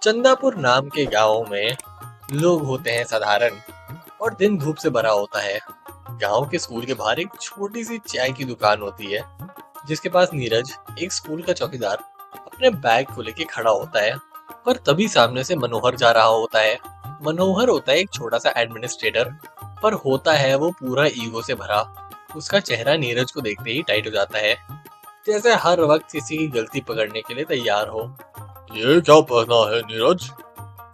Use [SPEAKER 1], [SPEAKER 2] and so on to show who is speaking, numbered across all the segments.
[SPEAKER 1] चंदापुर नाम के गांव में लोग होते हैं साधारण और दिन धूप से भरा होता है। गांव के स्कूल के बाहर एक छोटी सी चाय की दुकान होती है, जिसके पास नीरज, एक स्कूल का चौकीदार, अपने बैग को लेके खड़ा होता है। पर तभी सामने से मनोहर जा रहा होता है। मनोहर होता है एक छोटा सा एडमिनिस्ट्रेटर, पर होता है वो पूरा ईगो से भरा। उसका चेहरा नीरज को देखते ही टाइट हो जाता है, जैसे हर वक्त किसी की गलती पकड़ने के लिए तैयार हो।
[SPEAKER 2] ये क्या पहना है नीरज?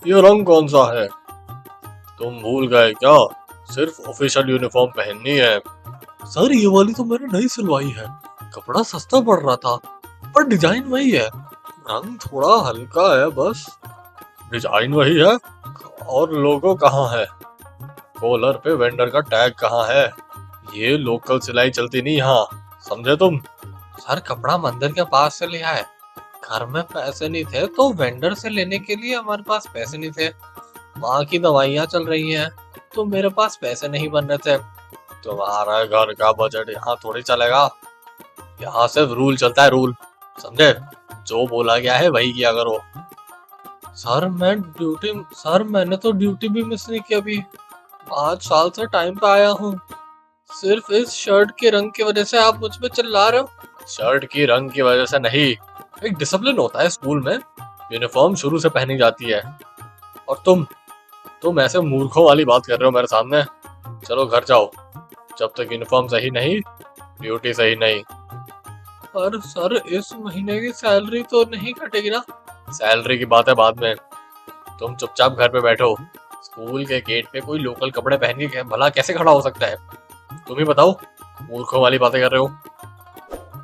[SPEAKER 2] ये रंग कौन सा है? तुम भूल गए क्या? सिर्फ ऑफिशियल यूनिफॉर्म पहननी है।
[SPEAKER 1] सर, ये वाली तो मैंने नई सिलवाई है। कपड़ा सस्ता पड़ रहा था, पर डिजाइन वही है। रंग थोड़ा हल्का है बस।
[SPEAKER 2] डिजाइन वही है और लोगो कहाँ है? कॉलर पे वेंडर का टैग कहाँ है? ये लोकल सिलाई चलती नहीं यहाँ, समझे तुम?
[SPEAKER 1] सर, कपड़ा मंदिर के पास से लिया है। घर में पैसे नहीं थे तो वेंडर से लेने के लिए हमारे पास पैसे नहीं थे। माँ की दवाइयाँ चल रही हैं, तो मेरे पास पैसे नहीं बन रहे थे।
[SPEAKER 2] तुम्हारा घर का बजट यहाँ थोड़ी चलेगा। यहाँ सिर्फ रूल चलता है, रूल, समझे? जो बोला गया है वही किया करो।
[SPEAKER 1] सर, मैंने तो ड्यूटी भी मिस नहीं की अभी। 5 साल से टाइम पे आया हूँ। सिर्फ इस शर्ट के रंग की वजह से आप मुझ पे चिल्ला रहे हो?
[SPEAKER 2] शर्ट की रंग की वजह से नहीं, एक डिसिप्लिन होता है स्कूल में। यूनिफॉर्म शुरू से पहनी जाती है। और तुम ऐसे मूर्खों वाली बात कर रहे हो मेरे सामने। चलो घर जाओ, जब तक यूनिफॉर्म सही नहीं, ड्यूटी सही नहीं।
[SPEAKER 1] पर सर, इस महीने की सैलरी तो नहीं कटेगी ना?
[SPEAKER 2] सैलरी की बात है बाद में। तुम चुपचाप घर पे बैठो। स्कूल के गेट पे कोई लोकल कपड़े पहन के भला कैसे खड़ा हो सकता है? तुम ही बताओ, मूर्खों वाली बातें कर रहे हो।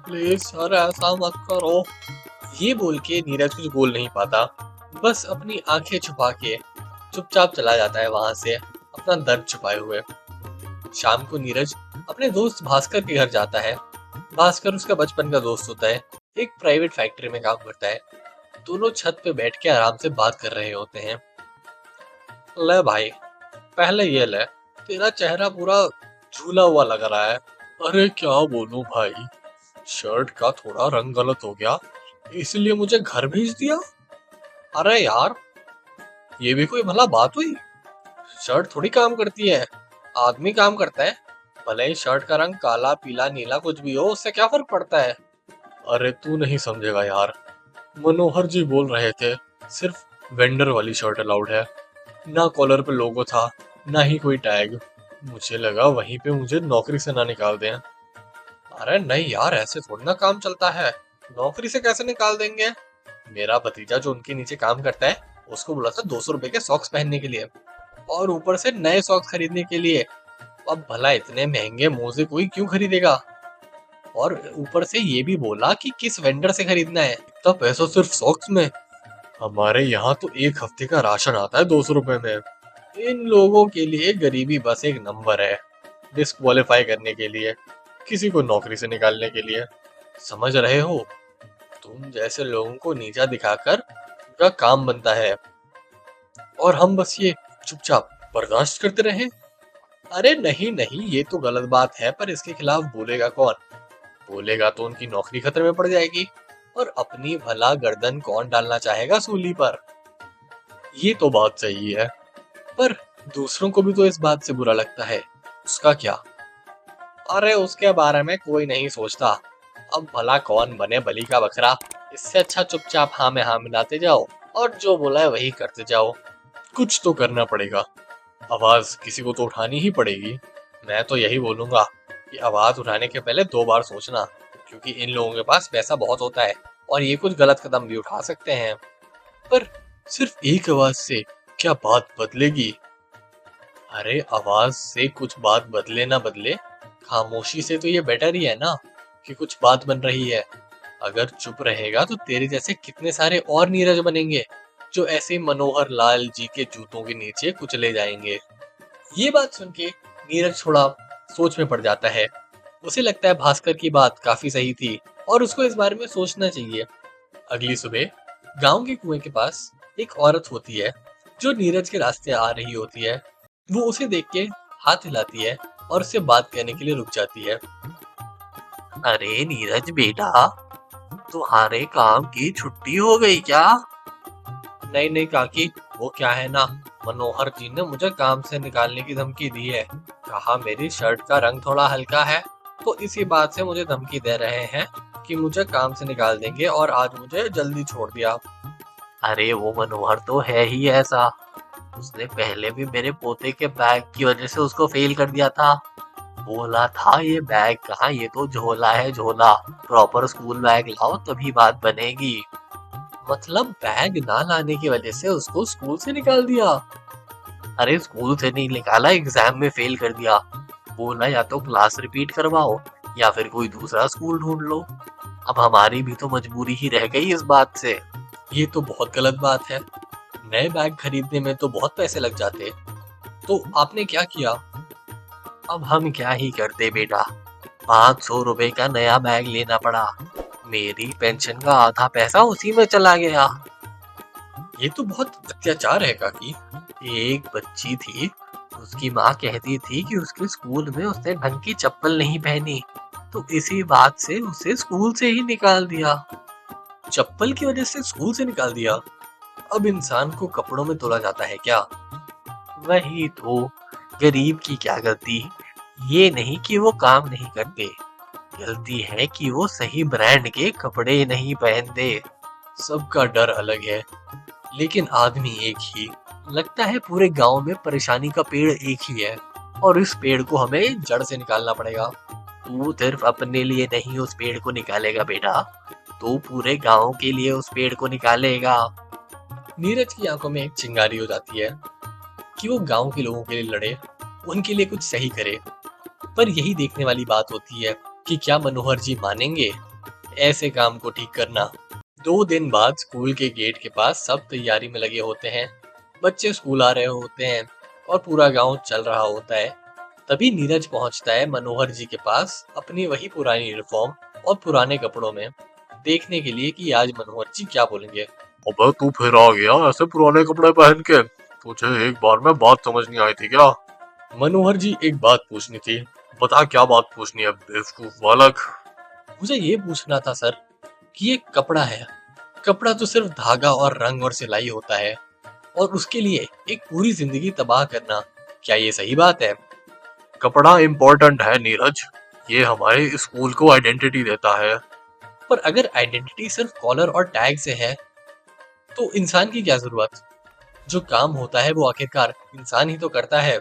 [SPEAKER 1] प्लीज सर, ऐसा मत करो। ये बोल के नीरज कुछ बोल नहीं पाता, बस अपनी आंखें छुपा के चुपचाप चला जाता है वहां से, अपना दर्द छुपाए हुए। शाम को नीरज अपने दोस्त भास्कर के घर जाता है। भास्कर उसका बचपन का दोस्त होता है, एक प्राइवेट फैक्ट्री में काम करता है। दोनों छत पे बैठ के आराम से बात कर रहे होते हैं। ले भाई, पहले ये ले। तेरा चेहरा पूरा झूला हुआ लग रहा है।
[SPEAKER 2] अरे क्या बोलूं भाई, शर्ट का थोड़ा रंग गलत हो गया, इसलिए मुझे घर भेज दिया।
[SPEAKER 1] अरे यार, ये भी कोई भला बात हुई? शर्ट थोड़ी काम करती है, आदमी काम करता है। भले ही शर्ट का रंग काला, पीला, नीला कुछ भी हो, उससे क्या फर्क पड़ता है?
[SPEAKER 2] अरे तू नहीं समझेगा यार, मनोहर जी बोल रहे थे सिर्फ वेंडर वाली शर्ट अलाउड है। ना कॉलर पे लोगो था, ना ही कोई टैग। मुझे लगा वहीं पे मुझे नौकरी से ना निकाल दें।
[SPEAKER 1] अरे नहीं यार, ऐसे थोड़ी ना काम चलता है। नौकरी से कैसे निकाल देंगे? मेरा भतीजा जो उनके नीचे काम करता है, उसको बोला था 200 रुपए के सॉक्स पहनने के लिए, और ऊपर से नए सॉक्स खरीदने के लिए। अब भला इतने महंगे मोजे कोई क्यों खरीदेगा? और ऊपर से ये भी बोला कि किस वेंडर से खरीदना है।
[SPEAKER 2] इतना पैसा सिर्फ सॉक्स में? हमारे यहाँ तो एक हफ्ते का राशन आता है 200 रुपए में।
[SPEAKER 1] इन लोगों के लिए गरीबी बस एक नंबर है,
[SPEAKER 2] डिस्क्वालीफाई करने के लिए, किसी को नौकरी से निकालने के लिए।
[SPEAKER 1] समझ रहे हो? तुम जैसे लोगों को नीचा दिखाकर उनका काम बनता है, और हम बस ये चुपचाप बर्दाश्त करते रहे। अरे नहीं नहीं, ये तो गलत बात है, पर इसके खिलाफ बोलेगा कौन? बोलेगा तो उनकी नौकरी खतरे में पड़ जाएगी, और अपनी भला गर्दन कौन डालना चाहेगा सूली पर?
[SPEAKER 2] ये तो बात सही है,
[SPEAKER 1] पर दूसरों को भी तो इस बात से बुरा लगता है। उसका क्या? अरे उसके बारे में कोई नहीं सोचता। अब भला कौन बने बलि का बकरा? इससे अच्छा चुपचाप हाँ में हाँ मिलाते जाओ, और जो बोला है वही करते जाओ।
[SPEAKER 2] कुछ तो करना पड़ेगा, आवाज किसी को तो उठानी ही पड़ेगी।
[SPEAKER 1] मैं तो यही बोलूंगा कि आवाज उठाने के पहले 2 बार सोचना, क्योंकि इन लोगों के पास पैसा बहुत होता है और ये कुछ गलत कदम भी उठा सकते हैं।
[SPEAKER 2] पर सिर्फ एक आवाज से क्या बात बदलेगी?
[SPEAKER 1] अरे आवाज से कुछ बात बदले ना बदले, खामोशी से तो ये बेटर ही है ना, कि कुछ बात बन रही है। अगर चुप रहेगा तो तेरे जैसे कितने सारे और नीरज बनेंगे, जो ऐसे मनोहर लाल जी के जूतों के नीचे कुचले जाएंगे। ये बात सुन के नीरज थोड़ा सोच में पड़ जाता है। उसे लगता है भास्कर की बात काफी सही थी, और उसको इस बारे में सोचना चाहिए। अगली सुबह गांव के कुएं के पास एक औरत होती है, जो नीरज के रास्ते आ रही होती है। वो उसे देख के हाथ हिलाती है और उससे बात करने के लिए रुक जाती है। अरे नीरज बेटा, तुम्हारे काम की छुट्टी हो गई क्या? नहीं नहीं काकी, वो क्या है ना, मनोहर जी ने मुझे काम से निकालने की धमकी दी है। कहा मेरी शर्ट का रंग थोड़ा हल्का है, तो इसी बात से मुझे धमकी दे रहे हैं कि मुझे काम से निकाल देंगे, और आज मुझे जल्दी छोड़ दिया। अरे वो मनोहर तो है ही ऐसा, उसने पहले भी मेरे पोते के बैग की वजह से उसको फेल कर दिया था। बोला था ये बैग कहाँ, ये तो झोला है झोला, प्रॉपर स्कूल बैग लाओ तभी बात बनेगी। मतलब बैग ना लाने की वजह से उसको स्कूल से निकाल दिया? अरे स्कूल से नहीं निकाला, एग्जाम में फेल कर दिया। बोला या तो क्लास रिपीट करवाओ या फिर कोई दूसरा स्कूल ढूंढ लो। अब हमारी भी तो मजबूरी ही रह गई इस बात से। ये तो बहुत गलत बात है, नए बैग खरीदने में तो बहुत पैसे लग जाते। तो आपने क्या किया? अब हम क्या ही करते बेटा, 500 रुपए का नया बैग लेना पड़ा। मेरी पेंशन का आधा पैसा उसी में चला गया। ये तो बहुत अत्याचार है काकी। एक बच्ची थी, उसकी माँ कहती थी कि उसके स्कूल में उसने ढंग की चप्पल नहीं पहनी, तो इसी बात से उसे स्कूल से ही निकाल दिया। चप्पल की वजह से स्कूल से निकाल दिया? अब इंसान को कपड़ों में तोला जाता है क्या? वही तो, गरीब की क्या गलती, ये नहीं कि वो काम नहीं करते, गलती है कि वो सही ब्रांड के कपड़े नहीं पहनते। सबका डर अलग है, लेकिन आदमी एक ही। लगता है पूरे गांव में परेशानी का पेड़ एक ही है, और इस पेड़ को हमें जड़ से निकालना पड़ेगा। तू सिर्फ अपने लिए नहीं उस पेड़ को निकालेगा बेटा, तू पूरे गांव के लिए उस पेड़ को निकालेगा। नीरज की आंखों में एक चिंगारी हो जाती है कि वो गांव के लोगों के लिए लड़े, उनके लिए कुछ सही करे। पर यही देखने वाली बात होती है कि क्या मनोहर जी मानेंगे ऐसे काम को ठीक करना। 2 दिन बाद स्कूल के गेट के पास सब तैयारी में लगे होते हैं, बच्चे स्कूल आ रहे होते हैं और पूरा गांव चल रहा होता है। तभी नीरज पहुंचता है मनोहर जी के पास अपनी वही पुरानी यूनिफॉर्म और पुराने कपड़ों में, देखने के लिए कि आज मनोहर जी क्या बोलेंगे।
[SPEAKER 2] अबे तू फिर आ गया ऐसे पुराने कपड़े पहन के? तुझे एक बार में बात समझ नहीं आई थी क्या?
[SPEAKER 1] मनोहर जी एक बात पूछनी थी।
[SPEAKER 2] बता क्या बात पूछनी है बेवकूफ बालक।
[SPEAKER 1] मुझे ये पूछना था सर कि ये कपड़ा है, कपड़ा तो सिर्फ धागा और रंग और सिलाई होता है, और उसके लिए एक पूरी जिंदगी तबाह करना, क्या ये सही बात है?
[SPEAKER 2] कपड़ा इम्पोर्टेंट है नीरज, ये हमारे स्कूल को आइडेंटिटी देता है।
[SPEAKER 1] पर अगर आइडेंटिटी सिर्फ कॉलर और टैग से है, तो इंसान की क्या जरूरत? जो काम होता है वो आखिरकार इंसान ही तो करता है।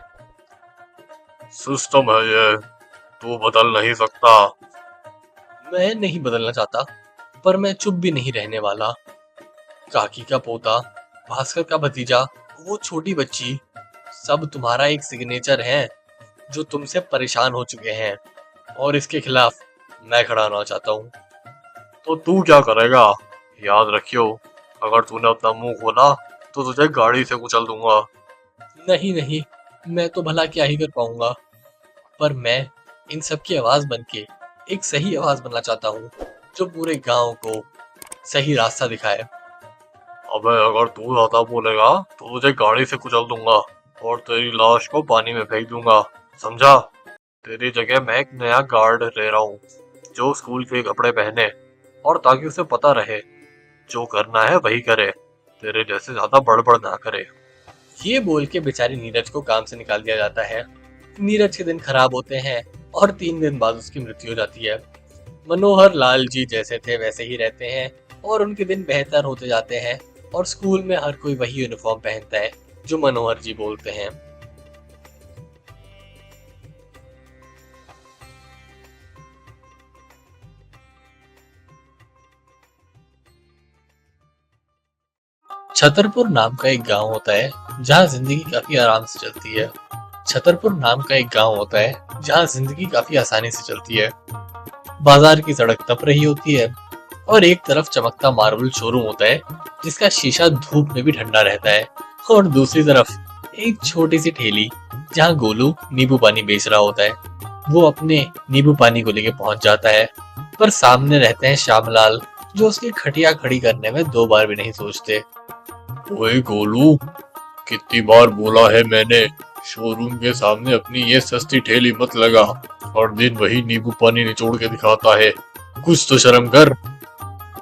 [SPEAKER 2] सिस्टम है ये, तू बदल नहीं सकता।
[SPEAKER 1] मैं नहीं बदलना चाहता, पर मैं चुप भी नहीं रहने वाला। काकी का पोता, भास्कर का भतीजा, वो छोटी बच्ची, सब तुम्हारा एक सिग्नेचर है जो तुमसे परेशान हो चुके हैं, और इसके खिलाफ मैं खड़ा होना चाहता हूँ।
[SPEAKER 2] तो तू क्या करेगा? याद रखियो, अगर तूने अपना मुंह खोला तो तुझे गाड़ी से कुचल दूंगा।
[SPEAKER 1] नहीं नहीं, मैं तो भला क्या ही कर पाऊंगा, पर मैं इन सब की आवाज बन के एक सही आवाज बनना चाहता हूँ, जो पूरे गांव को सही रास्ता दिखाए।
[SPEAKER 2] अबे अगर तू ज्यादा बोलेगा तो तुझे गाड़ी से कुचल दूंगा और तेरी लाश को पानी में फेंक दूंगा, समझा? तेरी जगह मैं एक नया गार्ड ले रहा हूँ जो स्कूल के कपड़े पहने, और ताकि उसे पता रहे जो करना है वही करे, तेरे जैसे ज्यादा बड़बड़ ना करे।
[SPEAKER 1] ये बोल के बेचारी नीरज को काम से निकाल दिया जाता है। नीरज के दिन खराब होते हैं और 3 दिन बाद उसकी मृत्यु हो जाती है। मनोहर लाल जी जैसे थे वैसे ही रहते हैं, और उनके दिन बेहतर होते जाते हैं, और स्कूल में हर कोई वही यूनिफॉर्म पहनता है जो मनोहर जी बोलते हैं। छतरपुर नाम का एक गांव होता है जहां जिंदगी काफी आराम से चलती है। छतरपुर नाम का एक गांव होता है जहां जिंदगी काफी आसानी से चलती है। बाजार की सड़क तप रही होती है, और एक तरफ चमकता मार्बल शोरूम होता है जिसका शीशा धूप में भी ठंडा रहता है, और दूसरी तरफ एक छोटी सी ठेली जहां गोलू नींबू पानी बेच रहा होता है। वो अपने नींबू पानी को लेके पहुंच जाता है, पर सामने रहते हैं श्यामलाल, जो उसकी खटिया खड़ी करने में 2 बार भी नहीं सोचते।
[SPEAKER 2] ओए गोलू, कितनी बार बोला है मैंने, शोरूम के सामने अपनी ये सस्ती ठेली मत लगा, हर दिन वही नींबू पानी निचोड़ के दिखाता है, कुछ तो शर्म कर।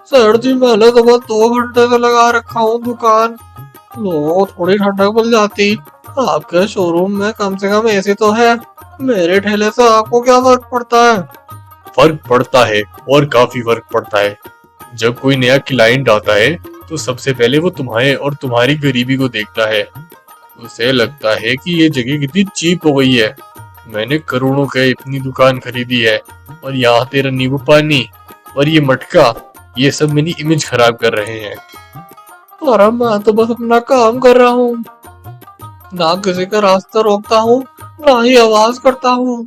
[SPEAKER 1] सर जी मैंने तो बस 2 घंटे से लगा रखा हूँ दुकान, लो थोड़ी ठंडक मिल जाती। आपके शोरूम में कम से कम एसी तो है। मेरे ठेले से आपको क्या फर्क पड़ता है?
[SPEAKER 2] फर्क पड़ता है, और काफी फर्क पड़ता है। जब कोई नया क्लाइंट आता है तो सबसे पहले वो तुम्हारे और तुम्हारी गरीबी को देखता है। उसे लगता है कि ये जगह कितनी चीप हो गई है। मैंने करोड़ों के अपनी दुकान खरीदी है, और यहाँ तेरा नींबू पानी और ये मटका, ये सब मेरी इमेज खराब कर रहे हैं।
[SPEAKER 1] अरे मैं तो बस अपना काम कर रहा हूँ, ना किसी का रास्ता रोकता हूँ, ना ही आवाज करता हूँ।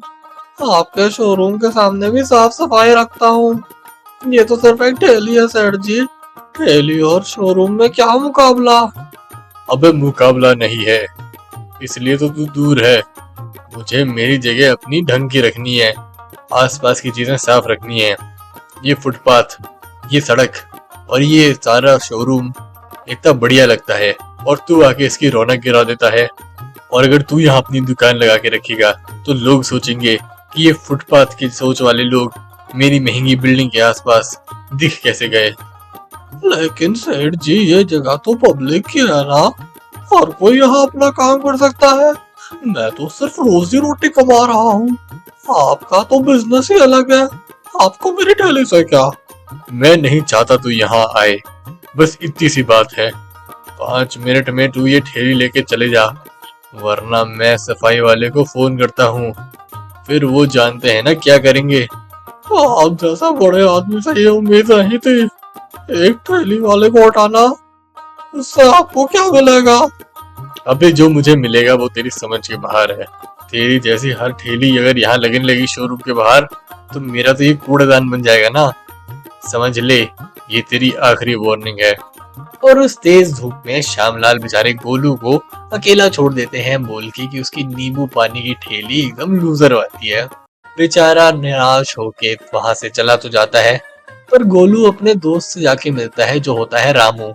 [SPEAKER 1] आपके शोरूम के सामने भी साफ सफाई रखता हूँ। ये तो सिर्फ एक ठेली है सेठ जी। ठेली और शोरूम में क्या मुकाबला?
[SPEAKER 2] अबे मुकाबला नहीं है, इसलिए तो तू दूर है। मुझे मेरी जगह अपनी ढंग की रखनी है, आसपास की चीजें साफ रखनी है। ये फुटपाथ, ये सड़क और ये सारा शोरूम इतना बढ़िया लगता है, और तू आके इसकी रौनक गिरा देता है। और अगर तू यहाँ अपनी दुकान लगा के रखेगा तो लोग सोचेंगे कि ये फुटपाथ की सोच वाले लोग मेरी महंगी बिल्डिंग के आसपास दिख कैसे गए।
[SPEAKER 1] लेकिन सेठ जी ये जगह तो पब्लिक की है ना, और कोई यहाँ अपना काम कर सकता है। मैं तो सिर्फ रोजी रोटी कमा रहा हूँ, आपका तो बिजनेस ही अलग है। आपको मेरी ठेली से क्या?
[SPEAKER 2] मैं नहीं चाहता तू यहाँ आए, बस इतनी सी बात है। 5 मिनट में तू ये ठेली लेके चले जा, वरना मैं सफाई वाले को फोन करता हूँ। फिर वो जानते हैं ना क्या करेंगे।
[SPEAKER 1] आप जैसा बड़े आदमी से ये उम्मीद नहीं थी। एक ठेली वाले को हटाना, उससे आपको क्या मिलेगा?
[SPEAKER 2] अबे जो मुझे मिलेगा वो तेरी समझ के बाहर है। तेरी जैसी हर ठेली अगर यहाँ लगने लगी शोरूम के बाहर, तो मेरा तो ये कूड़ेदान बन जाएगा ना। समझ ले, ये तेरी आखिरी वार्निंग है।
[SPEAKER 1] और उस तेज धूप में श्यामलाल बेचारे गोलू को अकेला छोड़ देते हैं, बोल के कि उसकी नींबू पानी की ठेली एकदम लूजर आती है। बेचारा निराश होके वहां से चला तो जाता है, पर गोलू अपने दोस्त से जाके मिलता है जो होता है रामू।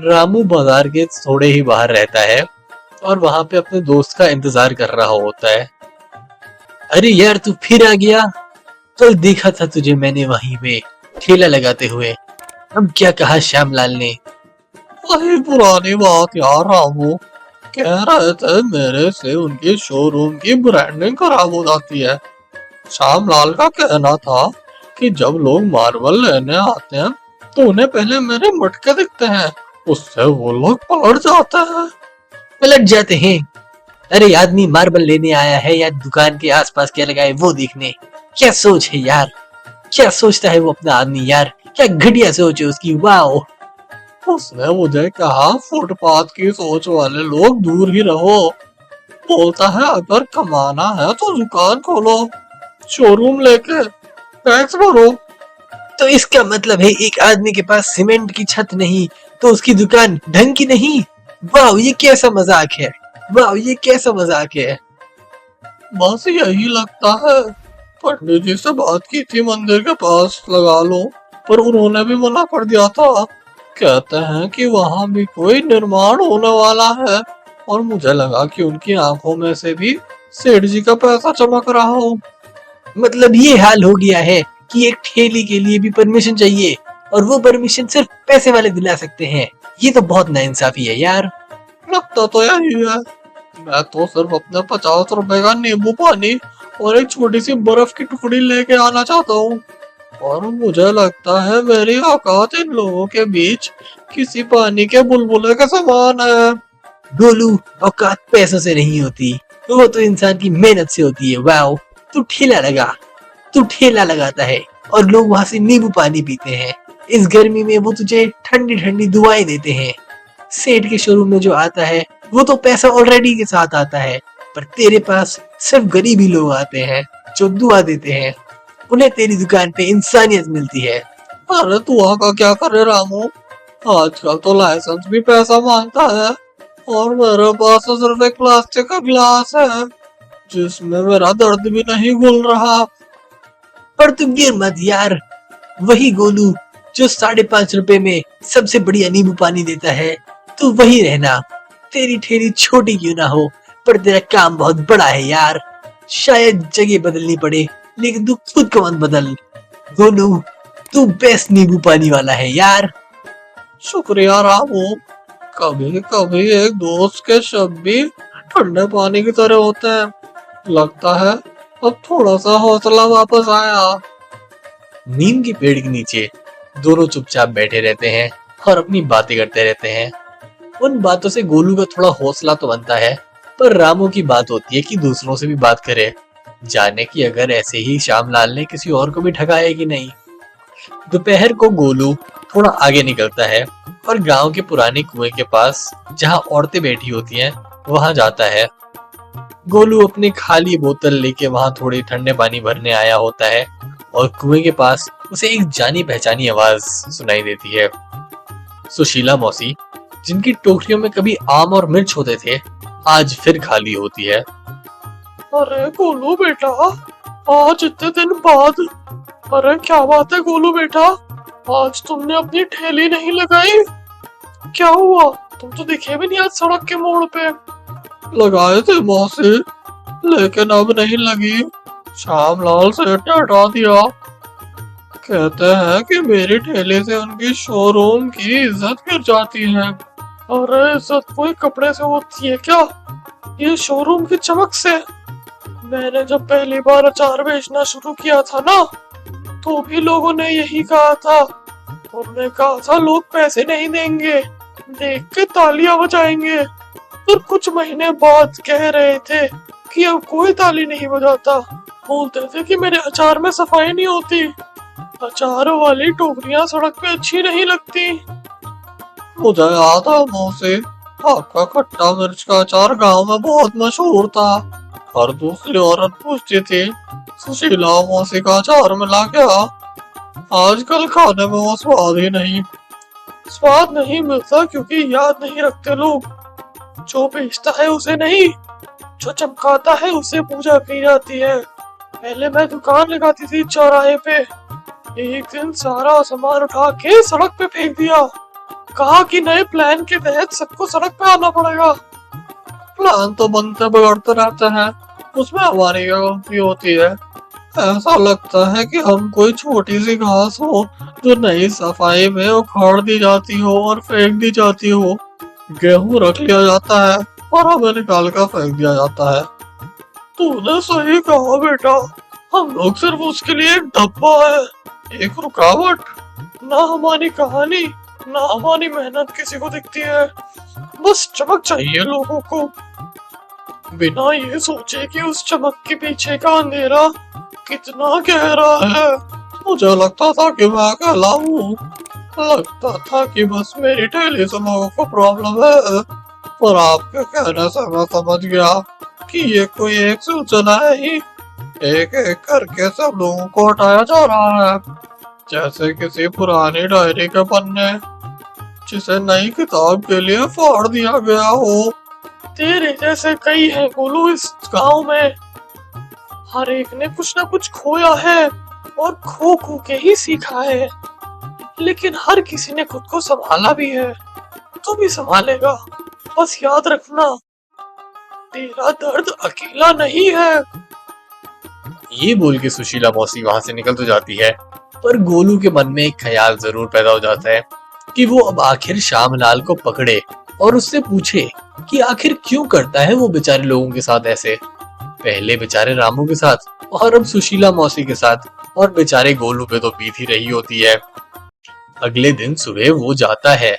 [SPEAKER 1] रामू बाजार के थोड़े ही बाहर रहता है और वहां पे अपने दोस्त का इंतजार कर रहा होता है। अरे यार तू फिर आ गया, कल देखा था तुझे मैंने वहीं पे ठेला लगाते हुए। अब क्या कहा श्यामलाल ने? वही पुरानी बात यार, रामू कह रहे थे मेरे से उनके शोरूम की ब्रांडिंग खराब हो जाती है। श्यामलाल का कहना था कि जब लोग मार्बल लेने आते हैं तो उन्हें पहले मेरे मटके दिखते हैं, उससे वो लोग पलट जाते हैं। पलट जाते हैं? अरे आदमी मार्बल लेने आया है या दुकान के आसपास क्या लगा है वो देखने? क्या सोच है यार, क्या सोचता है वो अपना आदमी यार, क्या घटिया सोच है उसकी। वाओ। उसने मुझे कहा फुटपाथ की सोच वाले लोग दूर ही रहो। बोलता है अगर कमाना है तो दुकान खोलो, शोरूम लेके टैक्स भरो। तो इसका मतलब है एक आदमी के पास सीमेंट की छत नहीं तो उसकी दुकान ढंग की नहीं। वाह ये कैसा मजाक है, वाह ये कैसा मजाक है। बस यही लगता है। पंडित जी से बात की थी मंदिर के पास लगा लो, पर उन्होंने भी मना कर दिया था। कहते हैं कि वहां भी कोई निर्माण होने वाला है, और मुझे लगा कि उनकी आंखों में से भी सेठ जी का पैसा चमक रहा हो। मतलब ये हाल हो गया है कि एक ठेली के लिए भी परमिशन चाहिए, और वो परमिशन सिर्फ पैसे वाले दिला सकते हैं। ये तो बहुत नाइंसाफी है यार। लगता तो यही है। मैं तो सिर्फ अपने 50 रुपए का नींबू पानी और एक छोटी सी बर्फ की टुकड़ी लेके आना चाहता हूँ, और मुझे लगता है मेरी औकात इन लोगों के बीच किसी पानी के बुलबुले के समान है। गोलू औकात पैसों से नहीं होती, वो तो इंसान की मेहनत से होती है। वाओ, तू ठेला लगा, तू ठेला लगाता है और लोग वहां से नींबू पानी पीते हैं। इस गर्मी में वो तुझे ठंडी ठंडी दुआएं देते हैं। सेठ के शोरूम में जो आता है वो तो पैसा ऑलरेडी के साथ आता है, पर तेरे पास सिर्फ गरीबी लोग आते हैं जो दुआ देते हैं। उन्हें तेरी दुकान पे इंसानियत मिलती है। अरे दुआ का क्या करे रामू, आजकल तो लाइसेंस भी पैसा मांगता है, और मेरे पास तो सिर्फ एक प्लास्टिक का गिलास है जिसमें मेरा दर्द भी नहीं घुल रहा। पर तुम गिर मत यार, वही गोलू जो 5.5 रुपए में सबसे बढ़िया नींबू पानी देता है, तू वही रहना। तेरी ठेली छोटी क्यों ना हो, पर तेरा काम बहुत बड़ा है यार। शायद जगह बदलनी पड़े, लेकिन तू खुद को मत बदल। गोलू तू बेस्ट नींबू पानी वाला है यार। शुक्रिया रामू,
[SPEAKER 2] कभी कभी एक दोस्त के शब्द भी ठंडे पानी की तरह होते हैं। लगता है अब थोड़ा सा हौसला वापस आया।
[SPEAKER 1] नीम के पेड़ के नीचे दोनों चुपचाप बैठे रहते हैं और अपनी बातें करते रहते हैं। उन बातों से गोलू का थोड़ा हौसला तो बनता है, पर रामू की बात होती है कि दूसरों से भी बात करे, जाने की अगर ऐसे ही श्यामलाल ने किसी और को भी ठगा है कि नहीं। दोपहर को गोलू थोड़ा आगे निकलता है और गांव के पुराने कुएं के पास जहां औरतें बैठी होती हैं वहां जाता है। गोलू अपनी खाली बोतल लेके वहां थोड़ी ठंडे पानी भरने आया होता है और कुएं के पास उसे एक जानी पहचानी आवाज सुनाई देती है। सुशीला मौसी, जिनकी टोकरियों में कभी आम और मिर्च होते थे, आज फिर खाली होती है।
[SPEAKER 2] अरे गोलू बेटा, आज इतने दिन बाद। अरे क्या बात है गोलू बेटा, आज तुमने अपनी ठेली नहीं लगाई? क्या हुआ, तुम तो दिखे भी नहीं आज सड़क के मोड़ पे। लगाए थे मौसी, लेकिन अब नहीं लगी। श्यामलाल सेठ ने हटा दिया। कहते हैं कि मेरी ठेले से उनकी शोरूम की इज्जत गिर जाती है। अरे इज्जत कोई कपड़े से होती है क्या, ये शोरूम की चमक से। मैंने जब पहली बार अचार बेचना शुरू किया था ना, तो भी लोगों ने यही कहा था। उन्होंने कहा था लोग पैसे नहीं देंगे, देख के तालियां बजाएंगे। और कुछ महीने बाद कह रहे थे कि अब कोई ताली नहीं बजाता। बोलते थे कि मेरे अचार में सफाई नहीं होती, अचार वाली टोकरियां सड़क पे अच्छी नहीं लगती। मुझे याद है मौसी, आपका खट्टा मिर्च का अचार गांव में बहुत मशहूर था। हर दूसरी औरत पूछती थी सुशीला मौसी का अचार मिला क्या। आजकल खाने में वो स्वाद ही नहीं। स्वाद नहीं मिलता क्योंकि याद नहीं रखते लोग। जो बेचता है उसे नहीं, जो चमकाता है उसे पूजा की जाती है। पहले मैं दुकान लगाती थी चौराहे पे, एक दिन सारा सामान उठा के सड़क पे फेंक दिया। कहा कि नए प्लान के तहत सबको सड़क पे आना पड़ेगा। प्लान तो बनते बिगड़ते रहते हैं, उसमें हमारी क्या गलती होती है। ऐसा लगता है कि हम कोई छोटी सी घास हो जो नई सफाई में उखाड़ दी जाती हो और फेंक दी जाती हो। गेहूं रख लिया जाता है और हमें निकाल कर फेंक दिया जाता है। तूने सही कहा बेटा, हम लोग सिर्फ उसके लिए एक डब्बा है, एक रुकावट। ना हमारी कहानी, ना हमारी मेहनत किसी को दिखती है। बस चमक चाहिए लोगों को, बिना ये सोचे कि उस चमक के पीछे का अंधेरा कितना गहरा है। मुझे लगता था कि मैं अकेला हूँ, लगता था कि बस मेरी ठेली से लोगों को प्रॉब्लम है। पर आपके कहने से मैं समझ गया कि ये कोई एक सिलसिला है ही। एक एक करके सब लोगों को हटाया जा रहा है, जैसे किसी पुरानी डायरी के पन्ने जिसे नई किताब के लिए फाड़ दिया गया हो। तेरे जैसे कई हैं गोलू इस गांव में। हर एक ने कुछ ना कुछ खोया है और खो खो के ही सीखा है, लेकिन हर किसी ने खुद को संभाला भी है। तू भी संभालेगा, बस याद रखना तेरा दर्द अकेला नहीं है।
[SPEAKER 1] ये बोल के सुशीला मौसी वहां से निकल तो जाती है, पर गोलू के मन में एक ख्याल जरूर पैदा हो जाता है कि वो अब आखिर श्यामलाल को पकड़े और उससे पूछे कि आखिर क्यों करता है वो बेचारे लोगों के साथ ऐसे। पहले बेचारे रामू के साथ और अब सुशीला मौसी के साथ, और बेचारे गोलू पे तो बीत ही रही होती है। अगले दिन सुबह वो जाता है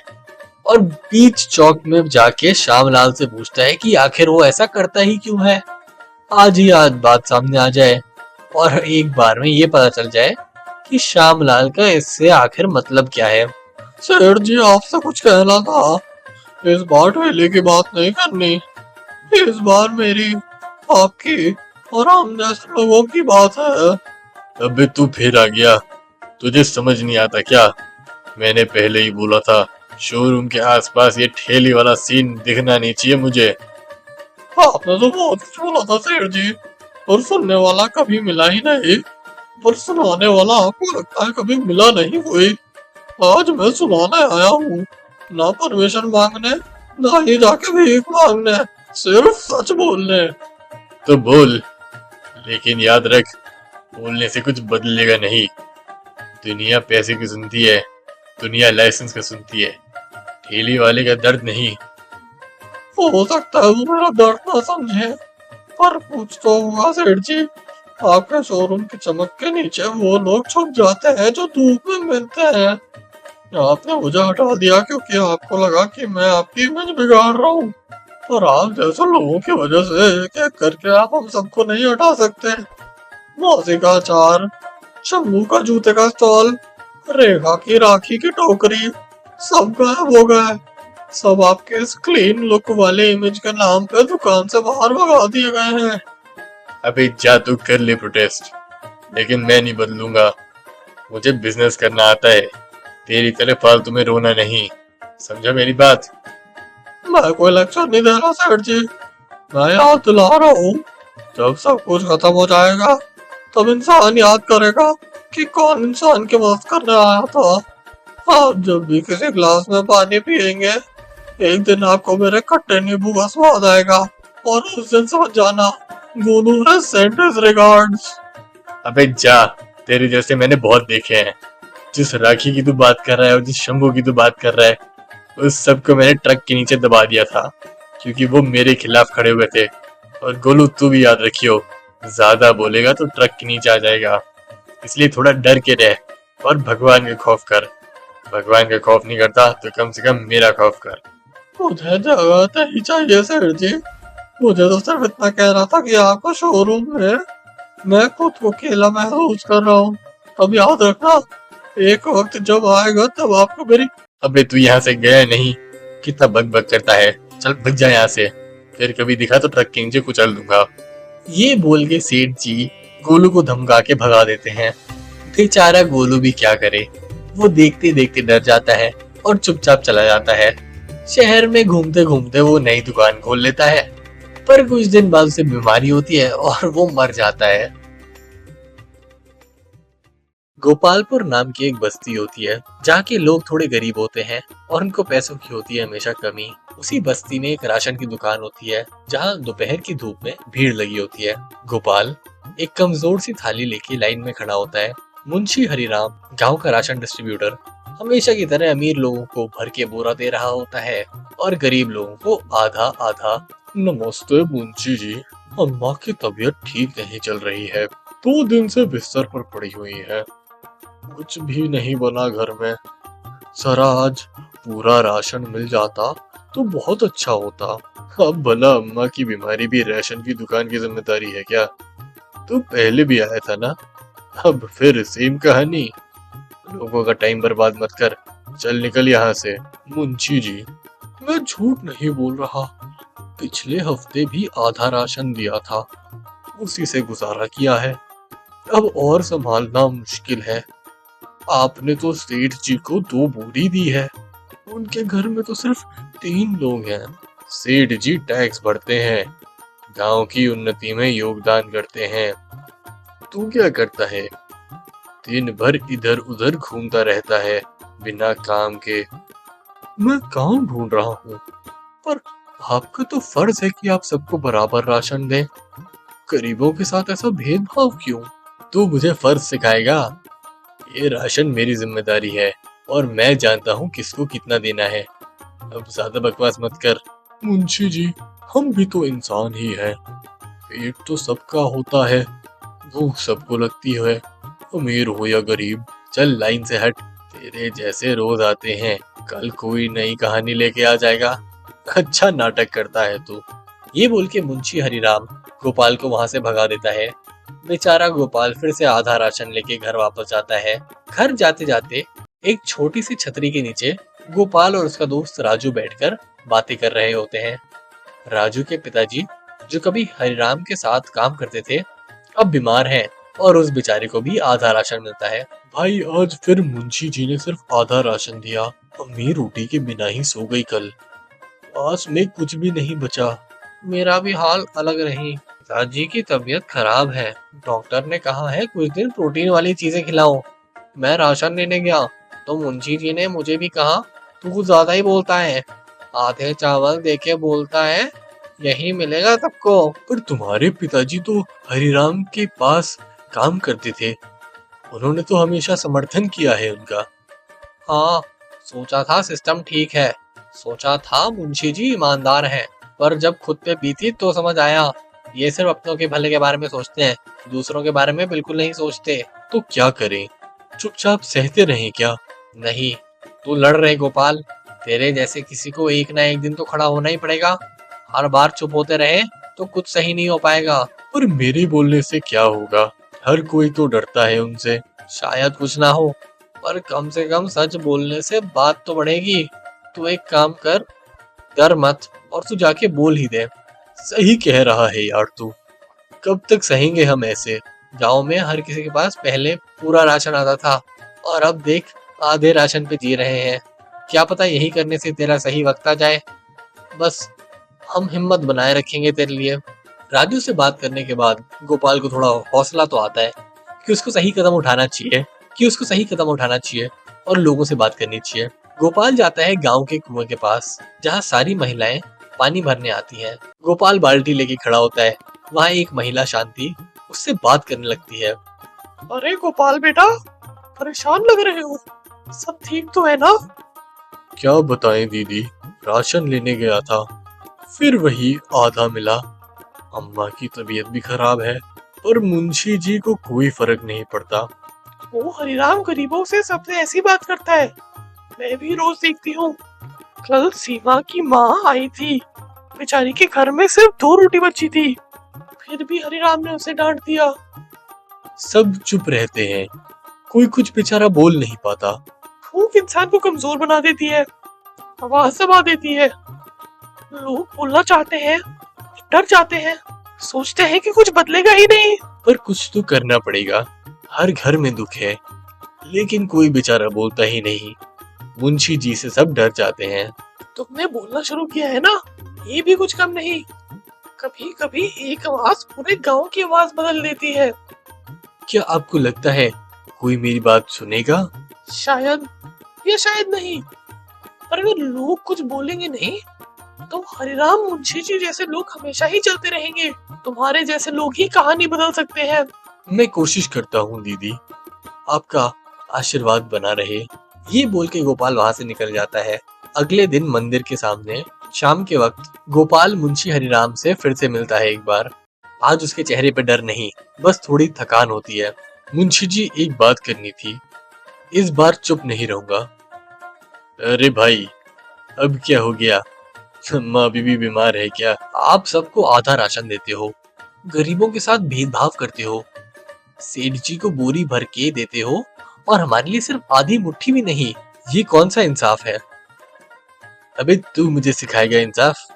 [SPEAKER 1] और बीच चौक में जाके श्यामलाल से पूछता है कि आखिर वो ऐसा करता ही क्यों है। आज ही आज बात सामने आ जाए और एक बार में ये पता चल जाए कि श्यामलाल का इससे आखिर मतलब क्या है।
[SPEAKER 2] सेठ जी, आपसे कुछ कहना था। इस बार ठेले की बात नहीं करनी, इस बार मेरी, आपकी और हम जैसे लोगों की बात है।
[SPEAKER 1] अबे तू फिर आ गया, तुझे समझ नहीं आता क्या? मैंने पहले ही बोला था शोरूम के आसपास ये ठेली वाला सीन दिखना नहीं चाहिए मुझे।
[SPEAKER 2] आपने तो बहुत कुछ बोला था सेठ जी, और सुनने वाला कभी मिला ही नहीं। पर सुनाने वाला आपको लगता है कभी मिला नहीं कोई। आज मैं सुनाने आया हूँ, ना परमिशन मांगने, ना ही जाके भीख मांगने, सिर्फ सच बोलने।
[SPEAKER 1] तो बोल, लेकिन याद रख, बोलने से कुछ बदलेगा नहीं। दुनिया पैसे की सुनती है, दुनिया लाइसेंस का सुनती है।
[SPEAKER 2] ठेली वाले का दर्द नहीं।
[SPEAKER 1] हो सकता है वो मेरा दर्द ना समझे, पर कुछ तो होगा सेठ जी। आपके शोरूम की चमक के नीचे वो लोग छुप जाते हैं जो धूप में मिलते हैं। आपने मुझे हटा दिया क्योंकि आपको लगा कि मैं आपकी इमेज बिगाड़ रहा हूँ, और आप जैसे लोगों की वजह से एक एक करके आप हम सबको नहीं हटा सकते। मौसी का अचार, शंभू का जूते का स्टॉल, रेखा की राखी की टोकरी, सब गायब हो गए। सब आपके इस क्लीन लुक वाले इमेज के नाम पे दुकान से बाहर भगा दिए गए हैं।
[SPEAKER 2] अबे जा तू कर ले प्रोटेस्ट, लेकिन मैं नहीं बदलूंगा। मुझे बिजनेस करना आता है, तेरी तरह फालतू में रोना नहीं। समझा मेरी बात?
[SPEAKER 1] मैं कोई लेक्चर नहीं दे रहा सेठ जी, मैं याद दिला रहा हूँ। जब सब कुछ खत्म हो जाएगा तब इंसान याद करेगा कि कौन इंसान की मदद करने आया था। आप जब भी किसी ग्लास में पानी पियेंगे, एक दिन आपको मेरे खट्टे नींबू का स्वाद आएगा, और उस दिन समझ जाना, गोलू है सेंट हिज रिगार्ड्स।
[SPEAKER 2] अबे जा, तेरे जैसे मैंने बहुत देखे हैं। जिस राखी की तू बात कर रहा है और जिस शंभू की तू बात कर रहा है, उस सबको मैंने ट्रक के नीचे दबा दिया था, क्योंकि वो मेरे खिलाफ खड़े हुए थे। और गोलू तू भी याद रखियो, ज्यादा बोलेगा तो ट्रक के नीचे आ जाएगा। इसलिए थोड़ा डर के रह और भगवान का खौफ कर। भगवान का खौफ नहीं करता तो कम से कम मेरा खौफ कर।
[SPEAKER 1] मुझे जगह नहीं चाहिए सेठ जी, मुझे तो सिर्फ इतना कह रहा था कि आपका शोरूम में मैं खुद को अकेला महसूस कर रहा हूँ। अब याद रखना, एक वक्त जब आएगा तब आपको मेरी।
[SPEAKER 2] अबे तू यहाँ से गया नहीं, कितना बक बक करता है। चल भग जा यहाँ से, फिर कभी दिखा तो ट्रक के नीचे कुचल दूंगा।
[SPEAKER 1] ये बोल के सेठ जी गोलू को धमका के भगा देते हैं। बेचारा गोलू भी क्या करे, वो देखते देखते डर जाता है और चुपचाप चला जाता है। शहर में घूमते घूमते वो नई दुकान खोल लेता है, पर कुछ दिन बाद उसे बीमारी होती है और वो मर जाता है। गोपालपुर नाम की एक बस्ती होती है जहाँ के लोग थोड़े गरीब होते हैं और उनको पैसों की होती है हमेशा कमी। उसी बस्ती में एक राशन की दुकान होती है जहाँ दोपहर की धूप में भीड़ लगी होती है। गोपाल एक कमजोर सी थाली लेके लाइन में खड़ा होता है। मुंशी हरिराम गांव का राशन डिस्ट्रीब्यूटर हमेशा की तरह अमीर लोगों को भर के बोरा दे रहा होता है और गरीब लोगों को आधा आधा।
[SPEAKER 2] नमस्ते मुंशी जी, अम्मा की तबीयत ठीक नहीं चल रही है, 2 दिन से बिस्तर पर पड़ी हुई है। कुछ भी नहीं बना घर में। जरा आज पूरा राशन मिल जाता तो बहुत अच्छा होता। अब भला अम्मा की बीमारी भी राशन की दुकान की जिम्मेदारी है क्या? तू पहले भी आया था ना, अब फिर सेम कहानी। लोगों का टाइम बर्बाद मत कर, चल निकल यहाँ से।
[SPEAKER 1] मुंशी जी, मैं झूठ नहीं बोल रहा, पिछले हफ्ते भी आधा राशन दिया था, उसी से गुजारा किया है। अब और संभालना मुश्किल है। आपने तो सेठ जी को 2 बोरी दी है, उनके घर में तो सिर्फ 3 लोग हैं।
[SPEAKER 2] सेठ जी टैक्स भरते हैं, गांव की उन्नति में योगदान करते हैं। तू क्या करता है? दिन भर इधर उधर घूमता रहता है बिना काम के।
[SPEAKER 1] मैं काम ढूंढ रहा हूँ, पर आपका तो फर्ज है कि आप सबको बराबर राशन दें। गरीबों के साथ ऐसा भेदभाव क्यों?
[SPEAKER 2] तू मुझे फर्ज सिखाएगा? ये राशन मेरी जिम्मेदारी है और मैं जानता हूँ किसको कितना देना है। अब ज्यादा बकवास मत कर।
[SPEAKER 1] मुंशी जी, हम भी तो इंसान ही हैं। पेट तो सबका होता है, भूख सबको लगती है, अमीर हो या गरीब।
[SPEAKER 2] चल लाइन से हट, तेरे जैसे रोज आते हैं, कल कोई नई कहानी लेके आ जाएगा। अच्छा नाटक करता है तू।
[SPEAKER 1] ये बोल के मुंशी हरिराम गोपाल को वहां से भगा देता है। बेचारा गोपाल फिर से आधा राशन लेके घर वापस जाता है। घर जाते जाते एक छोटी सी छतरी के नीचे गोपाल और उसका दोस्त राजू बैठकर बातें कर रहे होते हैं। राजू के पिताजी, जो कभी हरिराम के साथ काम करते थे, अब बीमार हैं और उस बेचारे को भी आधा राशन मिलता है। भाई, आज फिर मुंशी जी ने सिर्फ आधा राशन दिया। अम्मी रोटी के बिना ही सो गई कल, पास में कुछ भी नहीं बचा। मेरा भी हाल अलग रही। पिताजी की तबीयत खराब है, डॉक्टर ने कहा है कुछ दिन प्रोटीन वाली चीजें खिलाओ। मैं राशन लेने गया तो मुंशी जी ने मुझे भी कहा, तू कुछ ज्यादा ही बोलता है, आधे चावल देके बोलता है यही मिलेगा सबको। पर तुम्हारे पिताजी तो हरिराम के पास काम करते थे, उन्होंने तो हमेशा समर्थन किया है उनका। हाँ, सोचा था सिस्टम ठीक है, सोचा था मुंशी जी ईमानदार हैं, पर जब खुद पे बीती तो समझ आया ये सिर्फ अपनों के भले के बारे में सोचते हैं, दूसरों के बारे में बिल्कुल नहीं सोचते।
[SPEAKER 2] तो क्या करें? चुपचाप सहते रहें क्या?
[SPEAKER 1] नहीं, तू लड़ रहे गोपाल, तेरे जैसे किसी को एक ना एक दिन तो खड़ा होना ही पड़ेगा। हर बार चुप होते रहे तो कुछ सही नहीं हो पाएगा।
[SPEAKER 2] पर मेरे बोलने से क्या होगा? हर कोई तो डरता है उनसे।
[SPEAKER 1] शायद कुछ ना हो, पर कम से कम सच बोलने से बात तो बढ़ेगी। तू एक काम कर, डर मत और तू जाके बोल ही दे।
[SPEAKER 2] सही कह रहा है यार तू। कब तक सहेंगे हम ऐसे?
[SPEAKER 1] गांव में हर किसी के पास पहले पूरा राशन आता था और अब देख आधे राशन पे जी रहे हैं। क्या पता यही करने से तेरा सही वक्त आ जाए। बस हम हिम्मत बनाए रखेंगे तेरे लिए। राजू से बात करने के बाद गोपाल को थोड़ा हौसला तो आता है कि उसको सही कदम उठाना चाहिए और लोगों से बात करनी चाहिए। गोपाल जाता है गांव के कुएं के पास जहां सारी महिलाएं पानी भरने आती हैं। गोपाल बाल्टी लेके खड़ा होता है। वहां एक महिला शांति उससे बात करने लगती है।
[SPEAKER 3] अरे गोपाल बेटा, परेशान लग रहे हो, सब ठीक तो है ना?
[SPEAKER 2] क्या बताएं दीदी, राशन लेने गया था, फिर वही आधा मिला। अम्मा की तबीयत भी खराब है, पर मुंशी जी को कोई फर्क नहीं पड़ता।
[SPEAKER 3] वो हरिराम गरीबों से सबसे ऐसी बात करता है, मैं भी रोज देखती हूँ। कल सीमा की माँ आई थी, बेचारी के घर में सिर्फ 2 रोटी बची थी, फिर भी हरिराम ने उसे डांट दिया।
[SPEAKER 2] सब चुप रहते हैं, कोई कुछ बेचारा बोल नहीं पाता।
[SPEAKER 3] भूख इंसान को कमजोर बना देती है, आवाज दबा देती है। लोग बोलना चाहते हैं, डर जाते हैं, सोचते हैं कि कुछ बदलेगा ही नहीं।
[SPEAKER 2] पर कुछ तो करना पड़ेगा। हर घर में दुख है, लेकिन कोई बेचारा बोलता ही नहीं। मुंशी जी से सब डर जाते हैं।
[SPEAKER 3] तुमने बोलना शुरू किया है ना, ये भी कुछ कम नहीं। कभी कभी एक आवाज पूरे गांव की आवाज बदल देती है।
[SPEAKER 2] क्या आपको लगता है कोई मेरी बात सुनेगा?
[SPEAKER 3] शायद या शायद नहीं, पर अगर लोग कुछ बोलेंगे नहीं तो हरिराम मुंशी जी जैसे लोग हमेशा ही चलते रहेंगे। तुम्हारे जैसे लोग ही कहानी बदल सकते हैं।
[SPEAKER 2] मैं कोशिश करता हूँ दीदी, आपका आशीर्वाद बना रहे।
[SPEAKER 1] ये बोल के गोपाल वहां से निकल जाता है। अगले दिन मंदिर के सामने शाम के वक्त गोपाल मुंशी हरिराम से फिर से मिलता है एक बार। आज उसके चेहरे पे डर नहीं, बस थोड़ी थकान होती है।
[SPEAKER 2] मुंशी जी, एक बात करनी थी, इस बार चुप नहीं रहूंगा। अरे भाई, अब क्या हो गया? अम्मा अभी भी बीमार है क्या?
[SPEAKER 1] आप सबको आधा राशन देते हो, गरीबों के साथ भेदभाव करते हो, सेठ जी को बोरी भर के देते हो और हमारे लिए सिर्फ आधी मुट्ठी भी नहीं। ये कौन सा इंसाफ है?
[SPEAKER 2] अबे तू मुझे सिखाएगा इंसाफ?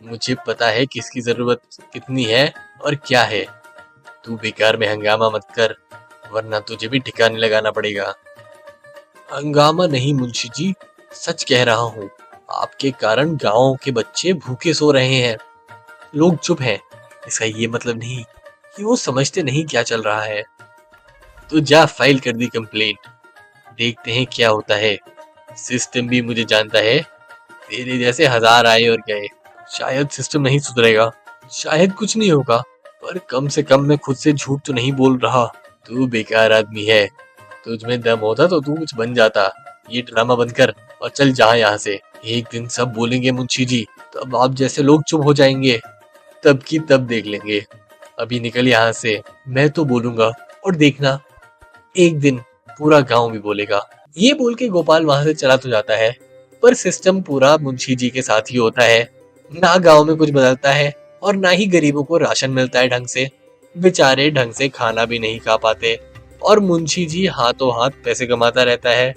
[SPEAKER 2] मुझे पता है किसकी जरूरत कितनी है और क्या है। तू बेकार में हंगामा मत कर, वरना तुझे भी ठिकाने लगाना पड़ेगा।
[SPEAKER 1] हंगामा नहीं मुंशी जी, सच कह रहा हूँ। आपके कारण गांव के बच्चे भूखे सो रहे हैं। लोग चुप हैं, इसका ये मतलब नहीं कि वो समझते नहीं क्या चल रहा है।
[SPEAKER 2] तो जा फाइल कर दी कंप्लेंट, देखते हैं क्या होता है। सिस्टम भी मुझे जानता है, तेरे जैसे 1000 आए और गए।
[SPEAKER 1] शायद सिस्टम नहीं सुधरेगा, शायद कुछ नहीं होगा, पर कम से कम मैं खुद से झूठ तो नहीं बोल रहा।
[SPEAKER 2] तू बेकार आदमी है, तुझ में दम होता तो तू कुछ बन जाता। ये ड्रामा बंद कर और चल जा यहाँ से।
[SPEAKER 1] एक दिन सब बोलेंगे मुंशी जी, तब आप जैसे लोग चुप हो जाएंगे।
[SPEAKER 2] तब की तब देख लेंगे, अभी निकल यहाँ से।
[SPEAKER 1] मैं तो बोलूंगा और देखना, एक दिन पूरा गांव भी बोलेगा। ये बोल के गोपाल वहां से चला तो जाता है, पर सिस्टम पूरा मुंशी जी के साथ ही होता है। ना गांव में कुछ बदलता है और ना ही गरीबों को राशन मिलता है ढंग से। बेचारे ढंग से खाना भी नहीं खा पाते और मुंशी जी हाथों हाथ पैसे कमाता रहता है।